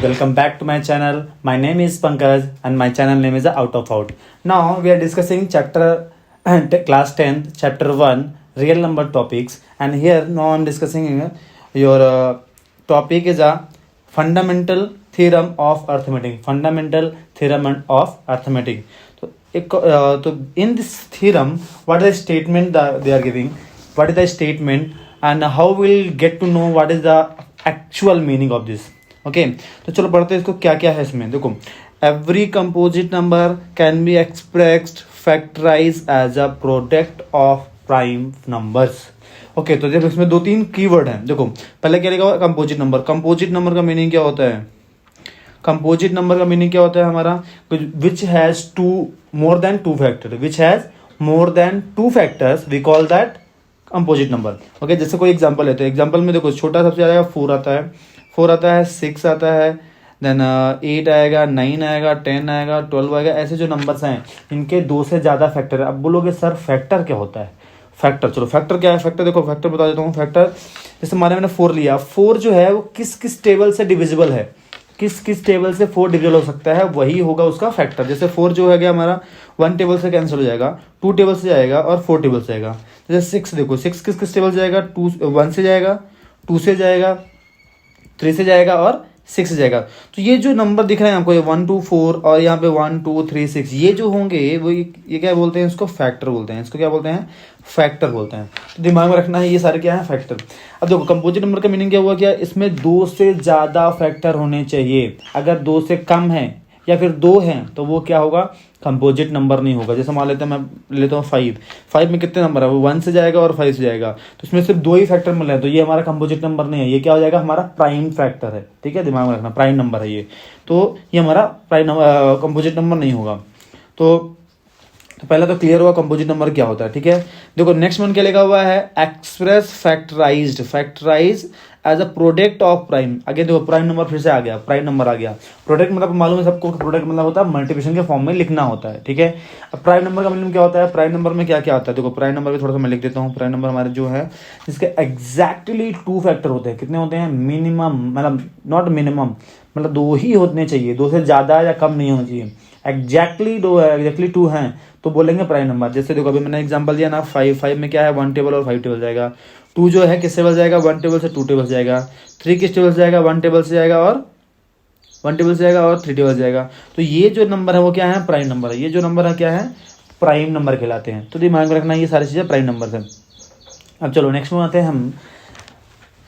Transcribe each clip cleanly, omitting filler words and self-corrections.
welcome back to my channel. My name is Pankaj and my channel name is Out of Out. Now we are discussing chapter class 10th, chapter 1, real number topics, and here now I'm discussing your topic is a fundamental theorem of arithmetic. Fundamental theorem of arithmetic. So in this theorem, what is the statement that they are giving? What is the statement and how we'll get to know what is the actual meaning of this? Okay तो चलो पढ़ते हैं इसको क्या क्या है इसमें. देखो, every composite number can be expressed factorize as a product of prime numbers. Okay तो देखो इसमें दो तीन कीवर्ड हैं. देखो पहले क्या लिखा हुआ है कंपोजिट नंबर. कंपोजिट नंबर का मीनिंग क्या होता है? कंपोजिट नंबर का मीनिंग क्या होता है हमारा? Which has more than two factor. Which has more than two factors we call that composite number. Okay जैसे कोई एग्जांपल लेते हैं. एग्जांपल में देखो छोटा सबसे आएगा 4 आता है, 4 आता है, 6 आता है, देन 8 आएगा, 9 आएगा, 10 आएगा, 12 आएगा. ऐसे जो नंबर्स हैं इनके 2 से ज़्यादा फैक्टर है. अब बोलोगे सर फैक्टर क्या होता है? फैक्टर, चलो फैक्टर क्या है? फैक्टर देखो, फैक्टर बता देता हूँ. फैक्टर जैसे हमारे मैंने 4 लिया. 4 जो है वो किस किस टेबल से डिविजिबल है, किस किस टेबल से 4 डिविजिबल हो सकता है, वही होगा उसका फैक्टर. जैसे 4 जो है गया हमारा 1 टेबल से कैंसिल हो जाएगा, 2 टेबल से जाएगा और 4 टेबल से जाएगा. जैसे 6 देखो, 6 किस किस टेबल से जाएगा? 1 से जाएगा, 2 से जाएगा, 3 से जाएगा और 6 से जाएगा. तो ये जो नंबर दिख रहे हैं आपको, ये 1 2 4 और यहाँ पे 1 2 3 6, ये जो होंगे वो ये क्या बोलते हैं? इसको फैक्टर बोलते हैं. इसको क्या बोलते हैं? फैक्टर बोलते हैं. तो दिमाग में रखना है ये सारे क्या है? फैक्टर. अब देखो कंपोजिट नंबर का मीनिंग क्या हुआ? क्या इसमें 2 से ज़्यादा फैक्टर होने चाहिए. अगर 2 से कम है या फिर 2 हैं तो वो क्या होगा? कंपोजिट नंबर नहीं होगा. जैसे मान लेते हैं, मैं लेता हूँ 5 में कितने नंबर है? वो 1 से जाएगा और 5 से जाएगा, तो इसमें सिर्फ 2 ही फैक्टर मिल रहे हैं, तो ये हमारा कंपोजिट नंबर नहीं है. ये क्या हो जाएगा? हमारा प्राइम फैक्टर है. ठीक है, दिमाग में रखना, प्राइम नंबर है ये. तो ये हमारा प्राइम कंपोजिट नंबर नहीं होगा. तो पहला तो क्लियर हुआ कंपोजिट नंबर क्या होता है. ठीक है, देखो नेक्स्ट वन क्या लिखा हुआ है? Express factorize as a product of prime. आगे देखो प्राइम नंबर फिर से आ गया, प्राइम नंबर आ गया. प्रोडक्ट मतलब मालूम है सबको, प्रोडक्ट मतलब होता है मल्टीप्लिकेशन के फॉर्म में लिखना होता है. ठीक है, अब प्राइम नंबर का मतलब क्या होता है? प्राइम नंबर में क्या क्या आता है? देखो प्राइम नंबर में थोड़ा सा मैं लिख देता हूँ. प्राइम नंबर हमारे जो है जिसके एग्जैक्टली 2 फैक्टर होते हैं. कितने होते हैं? मिनिमम, मतलब नॉट मिनिमम, मतलब 2 ही होने चाहिए, 2 से ज़्यादा या कम नहीं होना चाहिए. एग्जैक्टली 2 हैं तो बोलेंगे प्राइम नंबर. जैसे देखो अभी मैंने एग्जांपल दिया ना, 5 में क्या है? 1 टेबल और 5 टेबल जाएगा. 2 जो है किस टेबल जाएगा? 1 टेबल से 2 टेबल जाएगा. 3 किस टेबल से जाएगा? 1 टेबल से जाएगा और 1 टेबल से जाएगा और 3 टेबल जाएगा. तो ये जो नंबर है वो क्या है? प्राइम नंबर है. ये जो नंबर है क्या है? प्राइम नंबर कहलाते हैं. तो दिमाग में रखना ये सारी चीज़ें प्राइम नंबर है. अब चलो नेक्स्ट में आते हैं हम.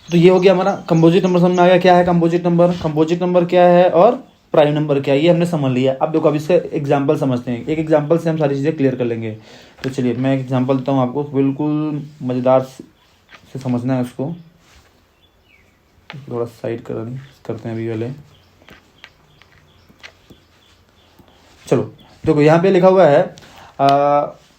तो ये हो गया हमारा कंपोजिट नंबर. समझ में आ गया क्या है कंपोजिट नंबर? कंपोजिट नंबर क्या है और प्राइम नंबर क्या है, ये हमने समझ लिया. अब देखो अब इसका एग्जांपल समझते हैं. एक एग्जांपल से हम सारी चीज़ें क्लियर कर लेंगे. तो चलिए मैं एक एग्जांपल देता हूँ आपको, बिल्कुल मज़ेदार से समझना है उसको. थोड़ा साइड करते हैं अभी वाले. चलो देखो यहाँ पे लिखा हुआ है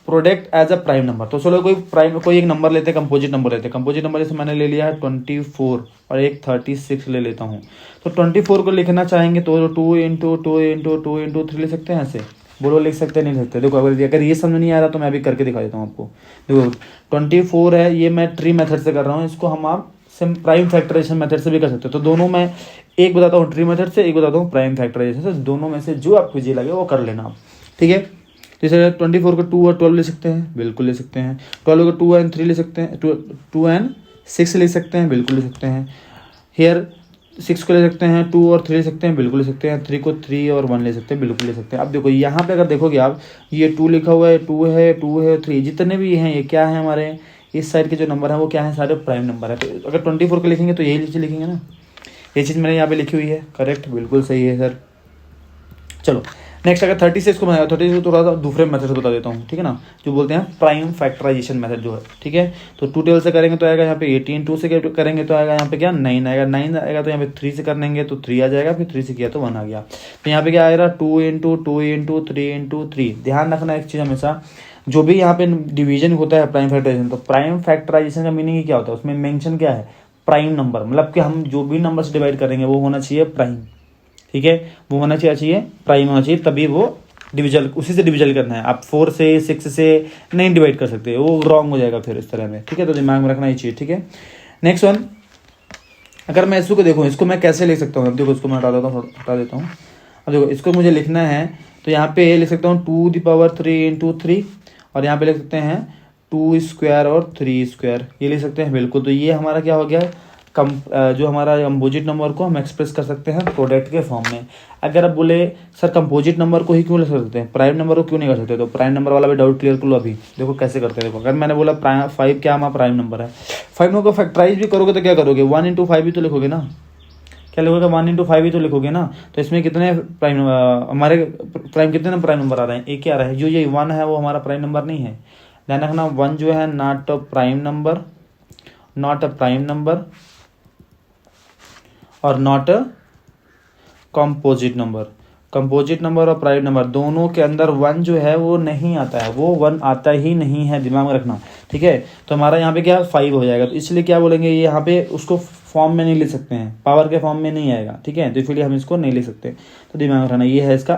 product as a prime number. तो चलो कोई एक नंबर लेते हैं, कंपोजिट नंबर लेते हैं. कंपोजिट नंबर जैसे मैंने ले लिया है 24 और एक 36 ले लेता हूँ. तो 24 को लिखना चाहेंगे तो 2 इंटू 2 इंटू 2 इंटू 3 ले सकते हैं. ऐसे बोलो लिख सकते हैं, नहीं लिख सकते. देखो अगर ये समझ नहीं आ रहा तो मैं अभी करके दिखा देता हूँ आपको. देखो 24 है, ये मैं ट्री मेथड से कर रहा हूँ. इसको हम आप प्राइम फैक्टराइजेशन मेथड से भी कर सकते हो. तो दोनों में एक बताता हूँ ट्री मेथड से, एक बताता हूँ प्राइम फैक्टराइजेशन से. दोनों में से जो आपको जी लगे वो कर लेना आप. ठीक है, जैसे 24 को 2 और 12 ले सकते हैं, बिल्कुल ले सकते हैं. 12 को 2 एंड 3 ले सकते हैं, 2 एंड 6 ले सकते हैं, बिल्कुल ले सकते हैं. हेयर 6 को ले सकते हैं, 2 और 3 ले सकते हैं, बिल्कुल ले सकते हैं. 3 को 3 और 1 ले सकते हैं, बिल्कुल ले सकते हैं. अब देखो यहाँ पे अगर देखोगे आप, ये 2 लिखा हुआ है, 2 है 3, जितने भी हैं ये क्या है? हमारे इस साइड के जो नंबर है वो क्या है? सारे प्राइम नंबर है. तो अगर 24 को लिखेंगे तो यही चीज़ लिखेंगे ना. ये चीज़ मैंने यहाँ पे लिखी हुई है, करेक्ट, बिल्कुल सही है सर. चलो नेक्स्ट अगर 36 को बनाया, 36 को थोड़ा सा दूसरे मेथड से बता देता हूँ. ठीक है ना, जो बोलते हैं प्राइम फैक्टराइजेशन मेथड जो है. ठीक है, तो 2 टेबल से करेंगे तो आएगा यहाँ पे 18, 2 से करेंगे तो आएगा यहाँ पे क्या? 9 आएगा. 9 आएगा तो यहाँ पे 3 से करेंगे तो 3 आ जाएगा, फिर 3 से किया तो 1 आ गया. तो यहाँ पे क्या आएगा? 2 इंटू 2 इंटू 3 इंटू 3. ध्यान रखना एक चीज़ हमेशा, जो भी यहाँ पे डिवीजन होता है प्राइम फैक्टराइजेशन, तो प्राइम फैक्टराइजेशन का मीनिंग क्या होता है? उसमें मेंशन क्या है? Prime number. मतलब कि हम जो भी नंबर से डिवाइड करेंगे वो होना चाहिए प्राइम. ठीक है, वो होना चाहिए प्राइम होना चाहिए, तभी वो डिविजल, उसी से डिविजल करना है. आप 4 से 6 से नहीं डिवाइड कर सकते, वो रॉन्ग हो जाएगा फिर इस तरह में. ठीक है, तो दिमाग में रखना ये चीज़. ठीक है, नेक्स्ट वन अगर मैं इसको देखूँ, इसको मैं कैसे लिख सकता हूँ, अब देखो इसको मैं हटा देता हूँ। अब देखो इसको मुझे लिखना है तो यहाँ पे लिख सकता हूँ 2 × 3 × 3, और यहाँ पे लिख सकते हैं 2 स्क्वायर और 3 स्क्वायर, ये लिख सकते हैं बिल्कुल। तो ये हमारा क्या हो गया, जो हमारा कंपोजिट नंबर को हम एक्सप्रेस कर सकते हैं प्रोडक्ट के फॉर्म में। अगर आप बोले सर कंपोजिट नंबर को ही क्यों लिख सकते हैं, प्राइम नंबर को क्यों नहीं कर सकते, तो प्राइम नंबर वाला भी डाउट क्लियर कर लो अभी। देखो कैसे करते हैं, देखो अगर मैंने बोला 5 क्या हमारा प्राइम नंबर है, 5 नंबर को फैक्टराइज भी करोगे तो क्या करोगे, 1 × 5 भी तो लिखोगे ना, क्या लिखोगे 1 × 5 ही तो लिखोगे ना। तो इसमें कितने प्राइम, हमारे प्राइम कितने प्राइम नंबर आ रहे हैं, एक ही आ रहा है। जो ये 1 है वो हमारा प्राइम नंबर नहीं है, ध्यान रखना। 1 जो है not a prime number, not a prime number और not a composite number. Composite number और प्राइम नंबर दोनों के अंदर 1 जो है वो नहीं आता है, वो 1 आता ही नहीं है, दिमाग में रखना, ठीक है। तो हमारा यहाँ पे क्या 5 हो जाएगा, तो इसलिए क्या बोलेंगे, ये यहाँ पे उसको फॉर्म में नहीं लिख सकते हैं, पावर के फॉर्म में नहीं आएगा, ठीक है। तो इसलिए हम इसको नहीं लिख सकते, तो दिमाग में रखना। ये है इसका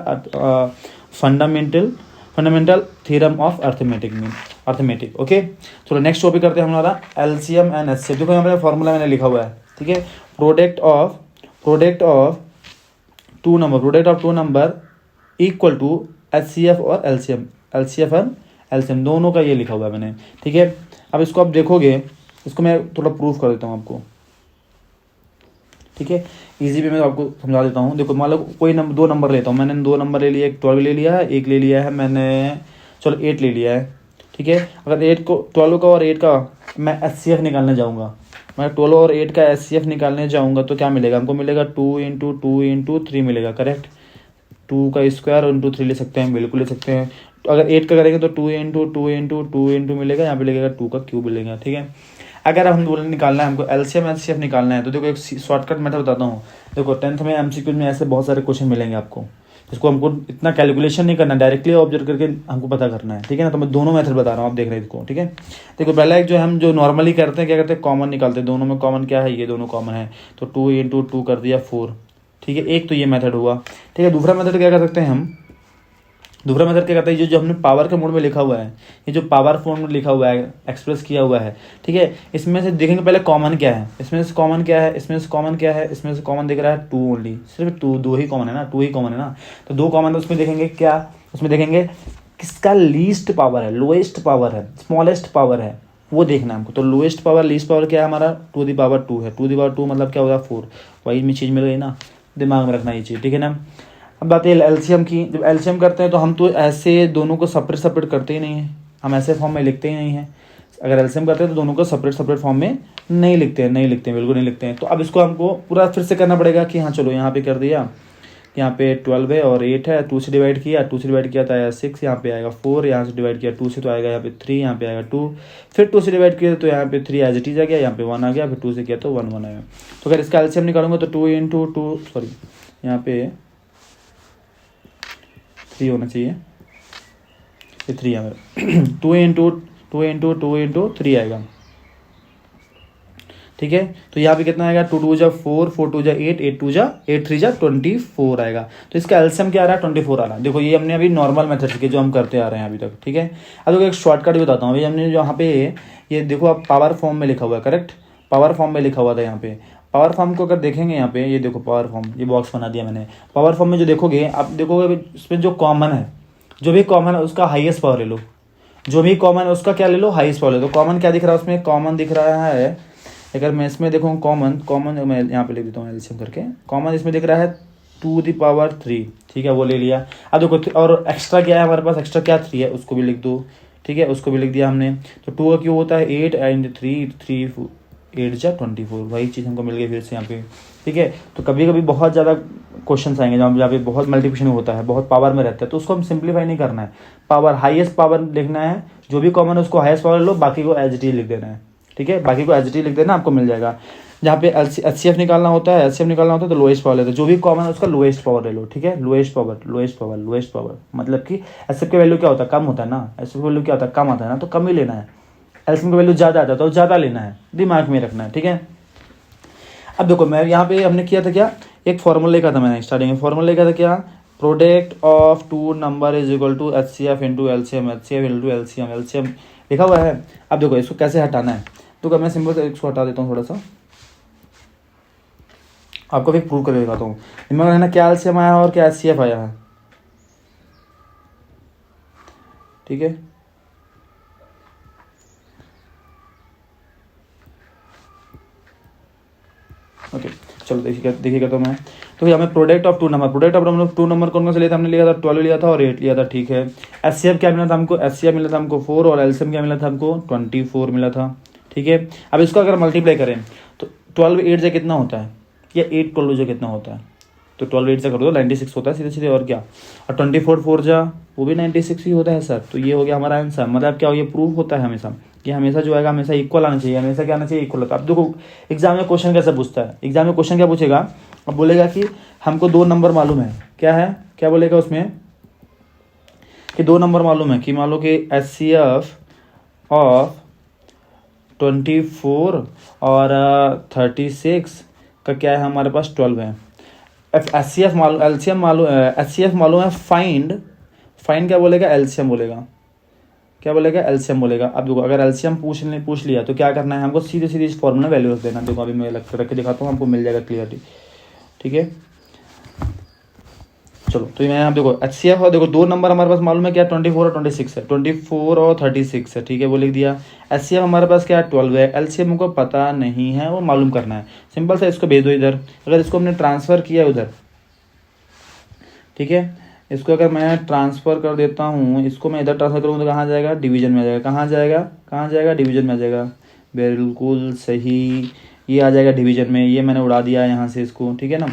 fundamental theorem of arithmetic. Okay, चलो नेक्स्ट टॉपिक करते हैं हमारा एलसीएम एंड एचसीएफ। देखो यहाँ पे फॉर्मूला मैंने लिखा हुआ है, ठीक है। Product of two number equal to HCF और एलसीएम दोनों का ये लिखा हुआ है मैंने, ठीक है। अब इसको आप देखोगे, इसको मैं थोड़ा प्रूफ कर देता हूँ आपको, ठीक है। इजी वे में आपको समझा देता हूँ। देखो मान लो कोई 2 नंबर लेता हूँ, मैंने 2 नंबर ले लिया, एक 12 ले लिया है, एक ले लिया है मैंने, चलो 8 ले लिया है, ठीक है। अगर 12 का और 8 का मैं एचसीएफ निकालने जाऊँगा, मैं 12 और 8 का एचसीएफ निकालने जाऊँगा तो क्या मिलेगा हमको, मिलेगा 2 × 2 × 3 मिलेगा, करेक्ट। 2 का स्क्वायर और इंटू 3 ले सकते हैं, बिल्कुल ले सकते हैं। तो अगर 8 का करेंगे तो 2 × 2 मिलेगा, यहाँ पे लगेगा 2 का क्यूब मिलेगा, ठीक है। अगर हम बोले निकालना है हमको एलसीएम एचसीएफ निकालना है, तो देखो एक शॉर्टकट मेथड बताता हूँ। देखो 10th में एमसीक्यू में ऐसे बहुत सारे क्वेश्चन मिलेंगे आपको, इसको हमको इतना कैलकुलेशन नहीं करना, डायरेक्टली ऑब्जर्व करके हमको पता करना है, ठीक है ना। तो मैं दोनों मेथड बता रहा हूँ, आप देख रहे हैं इसको, ठीक है। देखो पहला एक जो हम जो नॉर्मली करते हैं, क्या करते हैं, कॉमन निकालते हैं। दोनों में कॉमन क्या है, ये दोनों कॉमन है, तो 2 × 2 कर दिया 4, ठीक है। एक तो ये मेथड हुआ, ठीक है। दूसरा मेथड क्या कर सकते हैं हम, दूसरा मेथड क्या करता है, जो हमने पावर के मोड में लिखा हुआ है, ये जो पावर फॉर्म में लिखा हुआ है, एक्सप्रेस किया हुआ है, ठीक है। इसमें से देखेंगे पहले कॉमन क्या है, इसमें से कॉमन क्या है, इसमें से कॉमन क्या है, इसमें से कॉमन दिख रहा है 2 ओनली, सिर्फ 2 ही कॉमन है ना, 2 ही कॉमन है ना। तो 2 कॉमन है, उसमें देखेंगे क्या, उसमें देखेंगे किसका लीस्ट पावर है, लोएस्ट पावर है, स्मॉलेस्ट पावर है, वो देखना है हमको। तो लोएस्ट पावर लीस्ट पावर क्या है हमारा, 2 है, 2 मतलब क्या होगा 4, वही में चीज़ मिल गई ना, दिमाग में रखना ये चीज़, ठीक है ना। अब बात है एलसीएम की, जब एलसीएम करते हैं तो हम तो ऐसे दोनों को सेपरेट करते ही नहीं हैं, हम ऐसे फॉर्म में लिखते ही नहीं हैं। अगर एलसीएम करते हैं तो दोनों को सेपरेट फॉर्म में नहीं लिखते हैं, बिल्कुल नहीं लिखते हैं। तो अब इसको हमको पूरा फिर से करना पड़ेगा कि हाँ चलो यहाँ पे कर दिया, यहाँ पे 12 है और 8 है, 2 से डिवाइड किया, 2 से डिवाइड किया तो आया 6, यहाँ पे आएगा 4, यहाँ से डिवाइड किया 2 से तो आएगा यहाँ पे 3, यहाँ पे आएगा 2, फिर 2 से डिवाइड किया तो यहाँ पे 3 एज इट इज आ गया, यहाँ पे 1 आ गया, फिर 2 से किया तो 1 आएगा। तो अगर इसका एलसीएम निकालूंगा तो 2 × 2 सॉरी यहाँ पे 3 होना चाहिए, ये 3 है मेरा 2 × 3 आएगा, ठीक है। तो यहाँ पे कितना आएगा, 2 × 2 = 4, 4 × 2 = 8, 8 × 3 = 24 आएगा। तो इसका एलसीएम क्या आ रहा है, 24 आ रहा है। देखो ये हमने अभी नॉर्मल मेथड सीखे जो हम करते आ रहे हैं अभी तक, ठीक है। अब देखो एक शॉर्टकट भी बताता हूँ। अभी हमने यहाँ पे ये देखो आप पावर फॉर्म में लिखा हुआ है, करेक्ट, पावर फॉर्म में लिखा हुआ था यहाँ पे। पावर फॉर्म को अगर देखेंगे यहाँ पे, ये देखो पावर फॉर्म, ये बॉक्स बना दिया मैंने। पावर फॉर्म में जो देखोगे आप, देखोगे इसमें जो कॉमन है, जो भी कॉमन है उसका हाईएस्ट पावर ले लो, जो भी कॉमन है उसका क्या ले लो, हाईएस्ट पावर ले लो। कॉमन क्या दिख रहा है उसमें, कॉमन दिख रहा है, अगर मैं इसमें देखूँ कॉमन मैं यहाँ पे लिख देता हूँ एलसीएम करके, कॉमन इसमें दिख रहा है 2⁻3, ठीक है, वो ले लिया। अब देखो और एक्स्ट्रा क्या है हमारे पास, एक्स्ट्रा क्या 3 है, उसको भी लिख दो, ठीक है, उसको भी लिख दिया हमने। तो 2 का क्यों होता है 8 एंड 3 8 = 24, वही चीज़ हमको मिल गई फिर से यहाँ पे, ठीक है। तो कभी कभी बहुत ज़्यादा क्वेश्चन आएंगे जहाँ पे बहुत मल्टीप्लिकेशन होता है, बहुत पावर में रहता है, तो उसको हम सिंप्लीफाई नहीं करना है, पावर हाईएस्ट पावर लिखना है, जो भी कॉमन है उसको हाईएस्ट पावर लो, बाकी को एज इट इज लिख देना है, ठीक है, बाकी को एज इट इज लिख देना, आपको मिल जाएगा। जहाँ पे एचसीएफ निकालना होता है, तो लोएस्ट पावर लेते हैं, जो भी कॉमन है उसका लोएस्ट पावर ले लो, ठीक है। लोएस्ट पावर मतलब कि एचसीएफ का वैल्यू क्या होता है, कम होता है ना, एचसीएफ का वैल्यू क्या होता है, कम आता है ना, तो कम ही लेना है। एलसीएम का वैल्यू ज़्यादा आता है तो ज़्यादा लेना है, दिमाग में रखना है, ठीक है। अब देखो मैं यहाँ पे हमने किया था क्या, एक फॉर्मूला लिखा था मैंने स्टार्टिंग में, फॉर्मूला लिखा था क्या, product of 2 number = HCF × LCM, LCM लिखा हुआ है। अब देखो इसको कैसे हटाना है, तो मैं सिंपल से इसको हटा देता हूँ थोड़ा सा, आपको फिर प्रूव करके दिखाता हूँ। दिमाग में रखना क्या एलसीएम आया है और क्या एचसीएफ आया है, ठीक है। ओके चलो देखिएगा तो मैं, तो ये हमें प्रोडक्ट ऑफ टू नंबर कौन से लिया था, हमने लिया था 12 लिया था और 8 लिया था, ठीक है। एचसीएफ क्या मिला था हमको, एचसीएफ मिला था हमको 4 और एलसीएम क्या मिला था हमको 24 मिला था, ठीक है। अब इसको अगर मल्टीप्लाई करें तो 12 8 से कितना होता है, या 8 12 से कितना होता है, तो 12 8 से कर दो 96 होता है सीधे सीधे, और क्या, और 24 4 जा वो भी 96 ही होता है सर। तो ये हो गया हमारा आंसर। मतलब क्या हो, ये प्रूफ होता है हमेशा कि हमेशा जो आएगा हमेशा इक्वल आना चाहिए, हमेशा क्या आना चाहिए, इक्वल होता है। अब देखो एग्जाम में क्वेश्चन कैसे पूछता है, एग्जाम में क्वेश्चन क्या पूछेगा, अब बोलेगा कि हमको 2 नंबर मालूम है, क्या है, क्या बोलेगा उसमें कि 2 नंबर मालूम है, कि मान लो कि एचसीएफ ऑफ 24 और 36 का क्या है हमारे पास 12 है। एचसीएफ मालूम, एलसीएम मालूम, एचसीएफ मालूम है, फाइंड क्या बोलेगा, एलसीएम बोलेगा, क्या बोलेगा, एलसीएम बोलेगा। अब देखो अगर एलसीएम पूछ लिया तो क्या करना है हमको, सीधे सीधे इस फॉर्मूला वैल्यू रख देना। देखो अभी मैं रख के दिखाता हूँ, हमको मिल जाएगा क्लियरली, ठीक है। चलो तो मैं आप देखो एचसीएफ और देखो 2 नंबर हमारे पास मालूम है क्या, 24 और 26 है, 24 और 36 है, ठीक है, वो लिख दिया। एचसीएफ हमारे पास क्या है 12 है, एलसीएम को पता नहीं है, वो मालूम करना है, सिंपल सा इसको भेज दो इधर। अगर इसको हमने ट्रांसफ़र किया उधर, ठीक है, इसको अगर मैं ट्रांसफ़र कर देता हूँ, इसको मैं इधर ट्रांसफ़र करूँगा तो कहाँ जाएगा, डिवीजन में आ जाएगा, कहाँ जाएगा डिवीजन में आ जाएगा, बिल्कुल सही, ये आ जाएगा डिवीजन में। ये मैंने उड़ा दिया है यहाँ से इसको, ठीक है ना,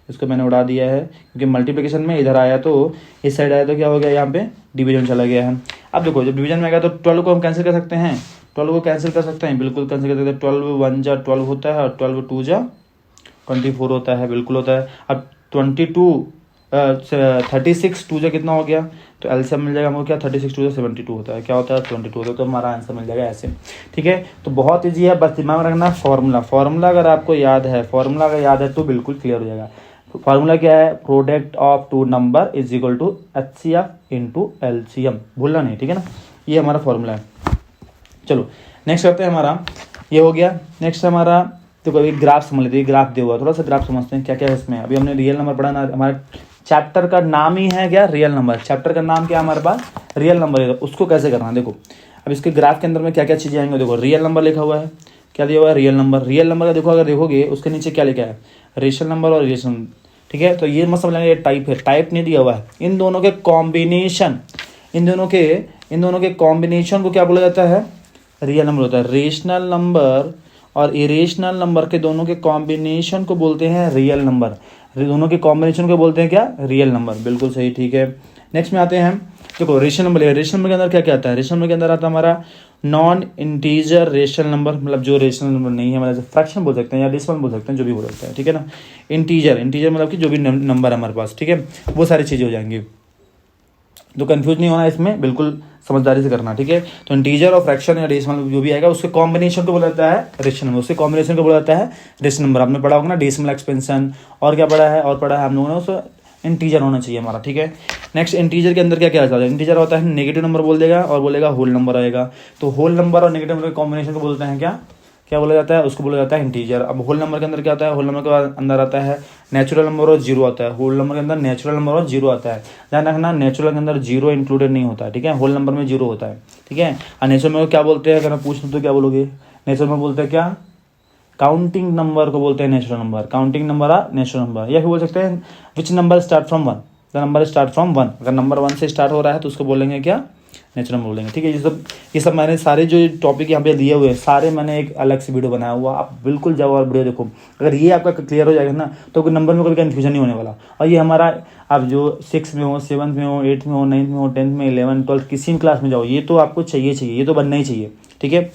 इसको मैंने उड़ा दिया है क्योंकि मल्टीप्लिकेशन में इधर आया तो इस साइड आया तो क्या हो गया, यहाँ पे डिवीजन चला गया है। अब देखो जब डिवीजन में आएगा तो 12 को हम कैंसिल कर सकते हैं, 12 को कैंसिल कर सकते हैं, बिल्कुल कैंसिल कर सकते हैं। 12 1 जा 12 होता है और 12 2 जा 24 होता है, बिल्कुल होता है। अब 36 2 जा कितना हो गया, तो एलसीएम मिल जाएगा हमको क्या, 36 2 जा 72 होता है, क्या होता है 22 होता है, तो हमारा आंसर मिल जाएगा ऐसे, ठीक है। तो बहुत ईजी है, बस दिमाग में रखना फॉर्मूला अगर आपको याद है, तो बिल्कुल क्लियर हो जाएगा। फार्मूला क्या है, product of 2 number is equal to HCF into LCM, भूलना नहीं, ठीक है ना, ये हमारा फॉर्मूला है। चलो नेक्स्ट करते हैं, हमारा ये हो गया। नेक्स्ट हमारा देखो एक ग्राफ समझ लेते हैं, ग्राफ दिया हुआ, थोड़ा सा ग्राफ समझते हैं क्या क्या है इसमें। अभी हमने रियल नंबर पढ़ा ना, हमारे चैप्टर का नाम ही है क्या, रियल नंबर, चैप्टर का नाम क्या है हमारे पास, रियल नंबर है। उसको कैसे करना है, देखो अब इसके ग्राफ के अंदर में क्या क्या चीज़ें आएंगे, देखो रियल नंबर लिखा हुआ है, क्या दिया हुआ है, रियल नंबर का देखो, अगर देखोगे उसके नीचे क्या लिखा है, रेशनल नंबर और रिलेशन, ठीक है। तो ये मत समझ लेंगे टाइप है, टाइप नहीं दिया हुआ है, इन दोनों के कॉम्बिनेशन, इन दोनों के कॉम्बिनेशन को क्या बोला जाता है, रियल नंबर होता है। रेशनल नंबर और इरेशनल नंबर के दोनों के कॉम्बिनेशन को बोलते हैं रियल नंबर, दोनों के कॉम्बिनेशन को बोलते हैं क्या, रियल नंबर, बिल्कुल सही, ठीक है। नेक्स्ट में आते हैं, देखो रेशनल नंबर, रेशनल नंबर के अंदर क्या क्या आता है, रेशनल नंबर के अंदर आता है हमारा नॉन इंटीजर रेशनल नंबर, मतलब जो रेशनल नंबर नहीं है, मतलब फ्रैक्शन बोल सकते हैं या डेसिमल बोल सकते हैं, जो भी बोल सकते हैं, ठीक है ना। इंटीजर मतलब कि जो भी नंबर है हमारे पास, ठीक है, वो सारी चीज़ें हो जाएंगी। तो कंफ्यूज नहीं होना इसमें, बिल्कुल समझदारी से करना, ठीक है। तो इंटीजर और फ्रैक्शन या डेसिमल जो भी आएगा उसके कॉम्बिनेशन को बोला जाता है रेशनल नंबर, उसके कॉम्बिनेशन को बोला जाता है रेशनल नंबर। आपने पढ़ा होगा ना डेसिमल एक्सपेंशन, और क्या पढ़ा है, और पढ़ा है हम लोगों ने, उसको इंटीजर होना चाहिए हमारा, ठीक है। नेक्स्ट इंटीजर के अंदर क्या क्या आता है, इंटीजर होता है नेगेटिव नंबर बोल देगा और बोलेगा होल नंबर आएगा। तो होल नंबर और नेगेटिव नंबर के कॉम्बिनेशन को बोलते हैं क्या बोला जाता है, उसको बोला जाता है इंटीजर। अब होल नंबर के अंदर क्या आता है, होल नंबर के अंदर आता है नेचुरल नंबर और जीरो आता है, होल नंबर के अंदर नेचुरल नंबर और जीरो आता है। ध्यान रखना नेचुरल के अंदर जीरो इंक्लूडेड नहीं होता है, ठीक है, होल नंबर में जीरो होता है, ठीक है। और नेचुरल में क्या बोलते हैं, अगर मैं पूछ लूँ तो क्या बोलोगे, नेचुरल में बोलते हैं क्या, काउंटिंग नंबर को बोलते हैं नेचुरल नंबर, काउंटिंग नंबर आ नेचुरल नंबर। या फिर बोल सकते हैं which number start from 1, the number start from 1, अगर नंबर 1 से स्टार्ट हो रहा है तो उसको बोलेंगे क्या, नेचुरल नंबर बोलेंगे, ठीक है। ये सब मैंने सारे जो टॉपिक यहाँ पे दिए हुए हैं सारे मैंने एक अलग से वीडियो बनाया हुआ, आप बिल्कुल जाओ और वीडियो देखो। अगर ये आपका क्लियर हो जाएगा ना तो नंबर में कोई कन्फ्यूजन नहीं होने वाला। और ये हमारा आप जो 6 में हो, 7 में हो, 8 में हो, 9 में हो, 10 में, 11 12 किसी भी क्लास में जाओ, ये तो आपको चाहिए, ये तो बनना ही चाहिए, ठीक है।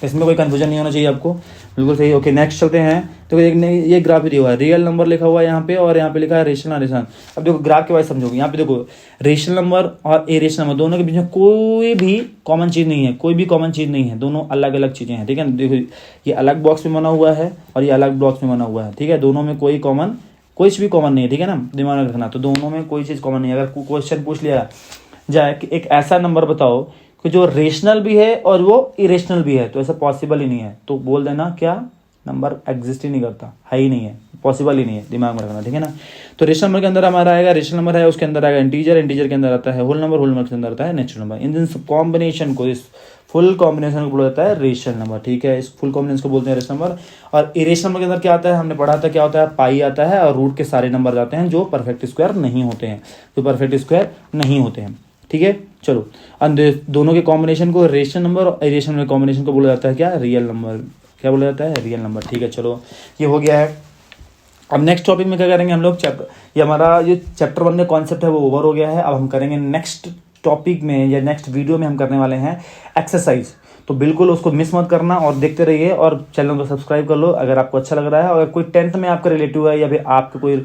इसमें कोई कंफ्यूजन नहीं होना चाहिए आपको, बिल्कुल सही। ओके नेक्स्ट चलते हैं। तो ये ग्राफ भी दिया हुआ है, रियल नंबर लिखा हुआ है यहाँ पे और यहाँ पे लिखा है रेशनल रेशन। अब देखो ग्राफ के वाइज समझोगे, यहाँ पे देखो रेशनल नंबर और इरेशनल नंबर दोनों के बीच में कोई भी कॉमन चीज़ नहीं है, दोनों अलग अलग चीज़ें हैं, ठीक है। देखो ये अलग बॉक्स में बना हुआ है और ये अलग बॉक्स में बना हुआ है, ठीक है। दोनों में कोई चीज़ भी कॉमन नहीं है, ठीक है ना, दिमाग में रखना। तो दोनों में कोई चीज़ कॉमन नहीं है। अगर क्वेश्चन पूछ लिया जाए कि एक ऐसा नंबर बताओ कि जो रेशनल भी है और वो इरेशनल भी है, तो ऐसा पॉसिबल ही नहीं है, तो बोल देना क्या, नंबर एग्जिस्ट ही नहीं करता, है ही नहीं है, पॉसिबल ही नहीं है, दिमाग में रखना, ठीक है ना। तो रेशनल नंबर के अंदर हमारा आएगा, रेशनल नंबर है उसके अंदर आएगा इंटीजर, इंटीजर के अंदर आता है होल नंबर, होल नंबर के अंदर आता है नेचुरल नंबर। इन कॉम्बिनेशन को, इस फुल कॉम्बिनेशन को बोला जाता है रेशनल नंबर, ठीक है। इस फुल कॉम्बिनेशन को बोलते हैं रेशनल नंबर। और इरेशनल नंबर के अंदर क्या आता है, हमने पढ़ा था क्या होता है, पाई आता है और रूट के सारे नंबर जाते हैं जो परफेक्ट स्क्वायर नहीं होते हैं, जो परफेक्ट स्क्वायर नहीं होते हैं, ठीक है। चलो, दोनों के कॉम्बिनेशन को, रेशनल नंबर और इरेशनल नंबर कॉम्बिनेशन को बोला जाता है क्या, रियल नंबर। क्या बोला जाता है, रियल नंबर, ठीक है। चलो, ये हो गया है। अब नेक्स्ट टॉपिक में क्या करेंगे हम लोग, ये हमारा जो चैप्टर 1 का कॉन्सेप्ट है वो ओवर हो गया है। अब हम करेंगे नेक्स्ट टॉपिक में या नेक्स्ट वीडियो में हम करने वाले हैं एक्सरसाइज। तो बिल्कुल उसको मिस मत करना और देखते रहिए, और चैनल को सब्सक्राइब कर लो अगर आपको अच्छा लग रहा है। अगर कोई 10th में आपका रिलेटिव है या फिर आपके कोई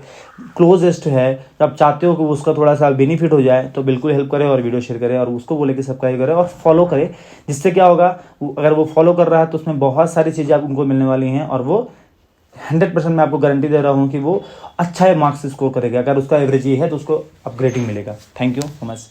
क्लोजेस्ट है, तो आप चाहते हो कि उसका थोड़ा सा बेनिफिट हो जाए, तो बिल्कुल हेल्प करें और वीडियो शेयर करें और उसको बोले कि सब्सक्राइब करें और फॉलो करें। जिससे क्या होगा, अगर वो फॉलो कर रहा है तो उसमें बहुत सारी चीज़ें आप उनको मिलने वाली हैं, और वो 100% मैं आपको गारंटी दे रहा हूँ कि वो अच्छा मार्क्स स्कोर करेगा। अगर उसका एवरेज ये है तो उसको अपग्रेडिंग मिलेगा। Thank you so much.